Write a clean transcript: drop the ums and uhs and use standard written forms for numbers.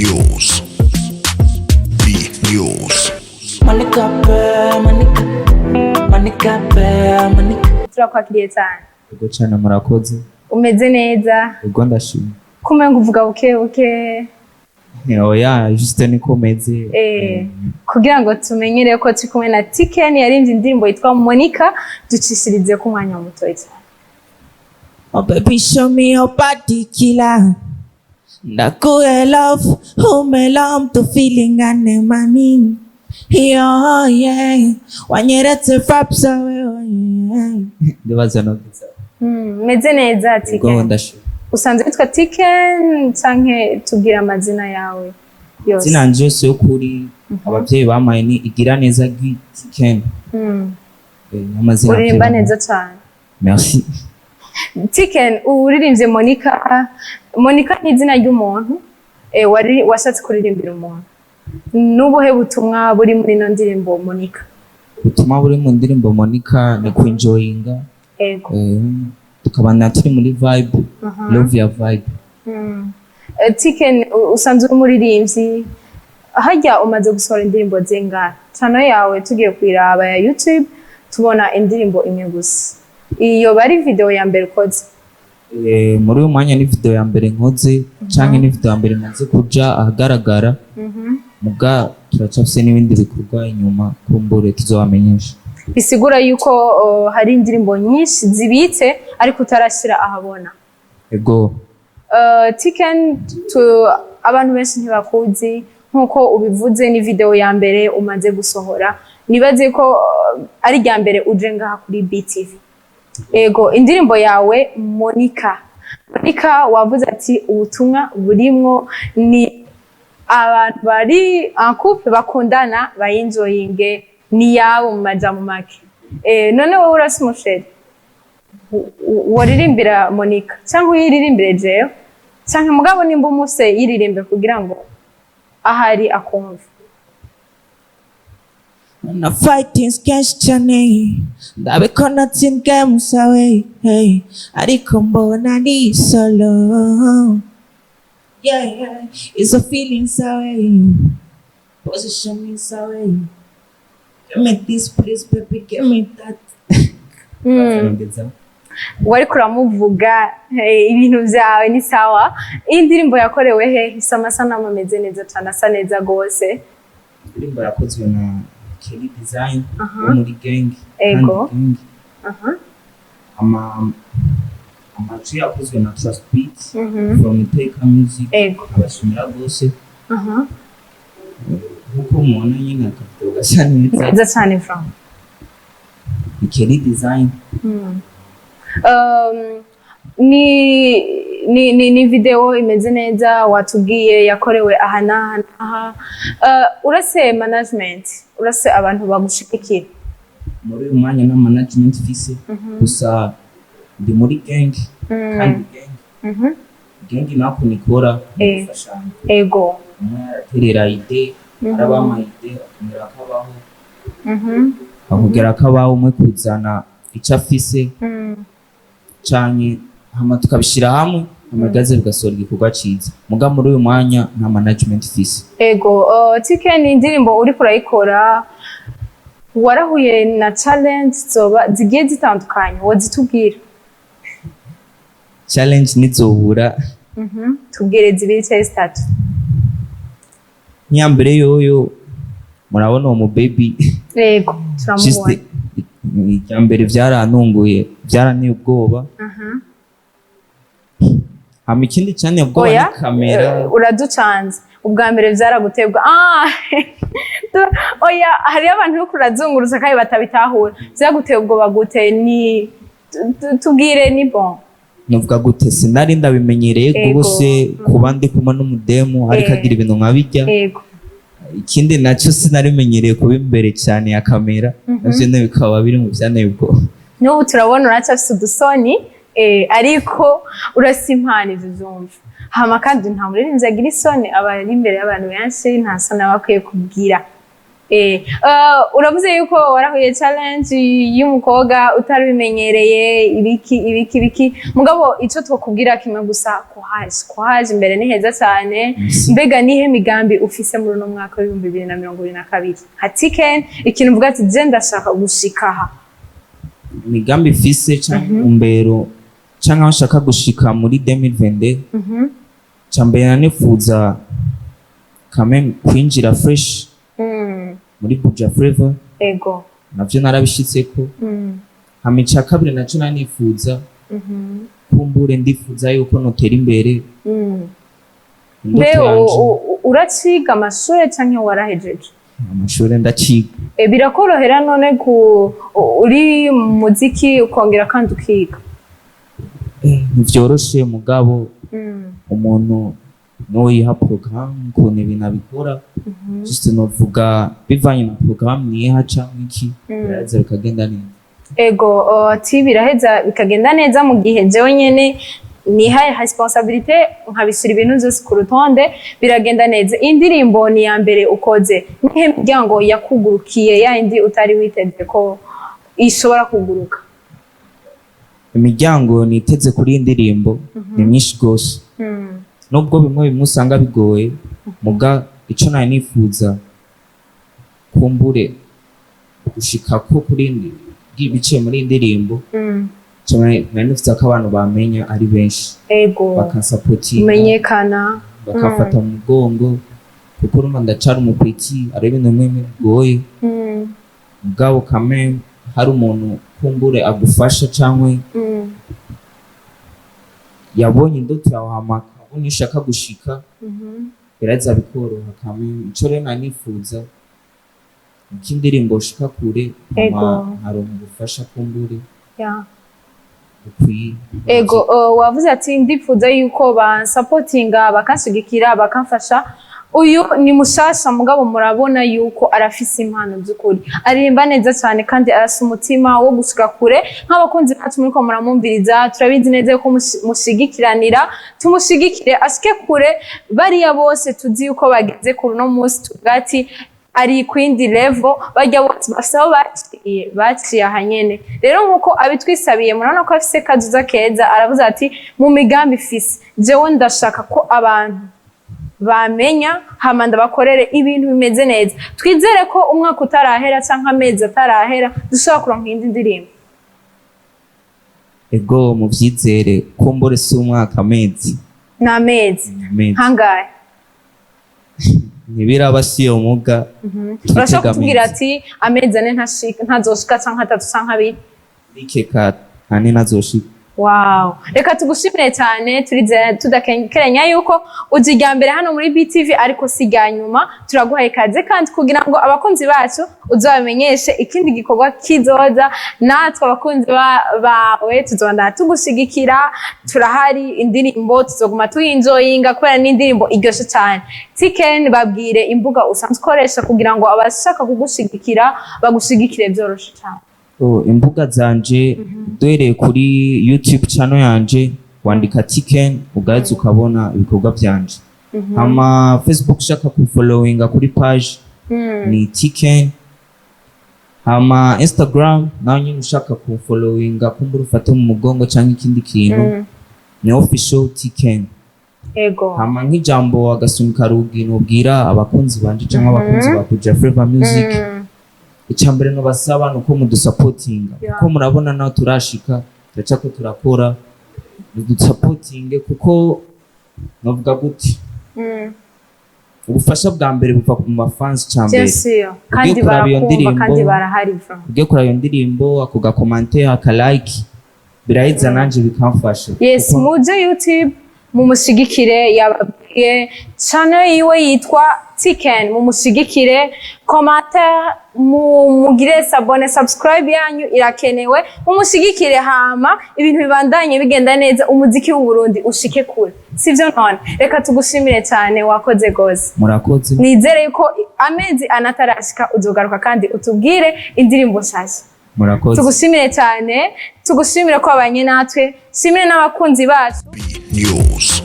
News. B News. Monica, turakwakiriye cyane. Ego cyane murakoze. Umeze neza? Ego ndashima. Kumenga uvuga buke. Oya, juste niko meze. Kugira ngo tumenyere ko turi kumwe na Ticken yarimvye indirimbo yitwa Monica, ducishirize ku mwanya muto cyane. oh baby, show me your body killer. Ndakuwe love, umelom to feeling anemani. Yeah, wanyeretse fraps awe. Ndibaza no giza. Meze neza Ticken. Ego ndashima. Usanzwe witwa Ticken canke tubwira amazina yawe yose? Zina nje so kuri abavyeyi bamaye ni igira neza Ticken. Amazina. Uririmba neza cyane. Merci. Ticken uririmbye Monica. Monica ni izina ry'umuntu washatse kuririmbira umuntu. Nubuhe butumwa buri muri no ndirimbo Monica? Butumwa buri mu ndirimbo Monica ni kuenjoyinga. Ego. Tukabana turi muri vibe, love ya vibe. Ticken usanzwe umuririmbyi, hajya umaze gusohora indirimbo zingahe? Channel yawe tugiye kwiraba ya YouTube tubona indirimbo imwe gusa. Iyo bari video ya mbere ukoze? Muri uyu mwanya ni video ya mbere nkoze canke ni video ya mbere maze kuja ahagaragara. Muga turacafise n'ibindi bikorwa inyuma kumbure tuzobamenyesha. Bisigura yuko hari indirimbo nyinshi zibitse ariko utarashira ahabona. Ego. Ticken abantu benshi ntibakuzi nkuko ubivuze, ni video ya mbere umaze gusohora. Nibaze ko ari rya mbere uje ngaha kuri BTV. Ego, indirimbo yawe Monica. Monica wavuze ati ubutumwa burimwo ni abantu bari en couple bakundana bayinjoyinge ni yabo mu majambo make. None wowe urasi musheri waririmbira Monica cyangwa uyiririmbire jewe cyangwa mugabo nimba umuse yiririmbe kugira ngo ahari akumva? Na fighting sketch chane ndabeko natsinke musawe hey ariko mbona ni solo. Yeah, it's a feeling sawe, position me sawe. Give me this please baby, give me that. Wari kuramuvuga ibintu vyawe ni sawa. Indirimbo yakorewe he? Isamasa ameze neza cyane, asa neza gose. Indirimbo yakozwe na Kelly Design muri gang. Ego. Amajwi yakozwe na Trust Beats from Ticken Music. Ego. Abashimira gose. Nkuko mubona nyine akavuga gasa neza cyane from Kelly Design. Ni video imeze neza watubwiye yakorewe aha n'aha. Urase management, urase abantu bagushikira? Muri uyu mwanya na management fise gusa ndi muri gang kandi gang nako nikora gufashanya. Ego. Terera ide arabama ide akumira kabaho akugera kabaho umwe kuzana ica fise canke hama tukabishira hamwe amagaze bigasohora igikorwa ciza. Muga muri uyu mwanya nta management fise. Ego. Ticken indirimbo uri kurayikora warahuye na challenge zigiye zitandukanye, wozitubwira? Challenge nizohura tubwire zibiri cyangwa zitatu. Nyambere yoyo murabona uwo baby. Yego, turamubona. Nyambere vyarantunguye, byaraniye ubwoba. Hama ikindi cyane ubwoba ni kamera. Uraducanze. Ubwa mbere vyaragutebwa. Oya, hari abantu bo kurazunguruza kandi batabitahura. Vyaguteye ubwoba gute? Ni tubwire ni bon. Nuvuga gute sinari ndabimenyereye gose kuba ndi kumwe n'umudemu ariko agira ibintu nkabijya. Yego. Ikindi naco sinarimenyereye kuba imbere cyane ya kamera. Navyo ne bikaba biri mu byanteye ubwoba. N'ubu turabona uracafise udusoni ariko urasimpana izumva. Hama kandi nta muririmbyi agira isoni, aba ari imbere y'abantu benshi nta soni bakwiye kubwira. uravuze yuko warahuye challenge y'umukobwa utabimenyereye ibiki mugabo ico twokubwira kimwe gusa kuhaje imbere ni heza cyane. Mbega nihe migambi ufise muri no mwaka wa 2022 ha Ticken ikintu mvuga ati je ndashaka gushikaha? Migambi fise cyangwa umbero cyangwa nshaka gushika muri 2022 cyambere nanifuza kame kwinjira fresh muri Buja Flavor ego navyo narabishitseko hamica kabiri naco nanifuza kumbure ndifuza yuko notera imbere uraciga amashure canke warahejeje? Amashure ndaciga. Birakorohera none uri mu muziki ukongera kandi ukiga? Ntivyoroshe mugabo umuntu no yiha programme ukuntu ibintu abikora just novuga bivanye na programme niha canke iki biraza bikagenda neza. Ego ati biraheza bikagenda neza mu gihe jewe nyene nihaye responsabilité nkabishyira ibintu byose ku rutonde biragenda neza. Indirimbo ni ya mbere ukoze nihe miryango yakugurukiye ya indi utari witeze ko ishobora kuguruka? Imiryango niteze kuri indirimbo ni myinshi gose nubwo bimwe usanga bigoye muga ico nari nifuza kumbure gushika ko kuri ibice muri indirimbo nari nifuza ko abantu bamenya ari benshi bakansapotinga menyekana bakafata mu mugongo kuko urumva ndacara umupeti ari ibintu bimwe bigoye mugabo kame hari umuntu kumbure agufasha cyangwa yabonye indoto yawe hamaka abonye ushaka gushika biraza bikoroha kame ico rero nanifuza ikindirimbo ushika kure haronka gufasha kumbure ego wavuze ati ndifuza yuko bansupportinga bakanshigikira bakamfasha. Uyu ni mushasha mugabo murabona yuko arafise impano by'ukuri aririmba neza cyane kandi arasa umutima wo gushika kure. Nk'abakunzi bacu muri ko muramumviriza turabizi neza yuko mushigikiranira tumushigikire ashike kure. Bariya bose tuzi yuko bageze kuri no munsi tugati ari kwindi level bajya bose basaho baciye ahanyene. Rero nkuko abitwisabiye murabona ko afise kazuza keza aravuze ati mu migambi fise jewe ndashaka ko abantu bamenya hamanda bakorere ibintu bimeze neza. Twizere ko umwaka utarahera canka amezi atarahera dushobora kuronka indi ndirimbo. Ego mu vyizere kumbure si umwaka amezi n'amezi hangaye ntibiraba siyo muga urashaka kutubwira ati amezi ane ntazoshika canke atatu canke abiri bikeka ane nazoshika? Wow, reka tugushimire cyane tudakenkeranya yuko uje irya mbere hano muri BTV ariko si irya nyuma. Turaguhaye kaze kandi kugira ngo abakunzi bacu uzabamenyeshe ikindi gikorwa kizoza. Natwe abakunzi bawe tuzobandana tugushigikira, turahari. Indirimbo tuzoguma tuyinjoyinga kubera n'indirimbo iryoshe cyane. Ticken babwire imbuga usanzwe ukoresha kugira ngo abashaka kugushigikira bagushigikire byoroshe cyane. Imbuga zanje duhereye kuri YouTube channel yanje wandika Ticken ugaza ukabona ibikorwa byanje. Hama Facebook ushaka kufollowinga kuri page ni Ticken. Hama Instagram naho nyine ushaka kufollowinga kumbura ufate mu mugongo cyangwa ikindi kintu ni official Ticken. Ego. Hama nk'ijambo agasunika rugi nubwira abakunzi banje cyangwa abakunzi ba Buja Flavor Music icyambere no basaba nuko mudusupportinga kuko murabona naho turashika turacako turakora mudusupportinge kuko novuga gute ubufasha bwa mbere buva ku mafans cyambere kandi barakumva kandi barahariva ugiye kuri iyo ndirimbo ako ga commentaire aka like biraheza nanje bikamfasha. Yes, muje YouTube mumushigikire yababwiye channel yiwe yitwa Ticken mumushigikire commentaire mugire sabone subscribe yanyu irakenewe mumushigikire hama ibintu bibandanye bigenda neza umuziki w'u Burundi ushike kure sivyo none. Reka tugushimire cyane wakoze gose. Murakoze. Nizere yuko amezi anatarashika uzogaruka kandi utubwire indirimbo nshasha. Murakoze. Tugushimire cyane tugushimire ko abanye natwe shimire n'abakunzi bacu. Be news.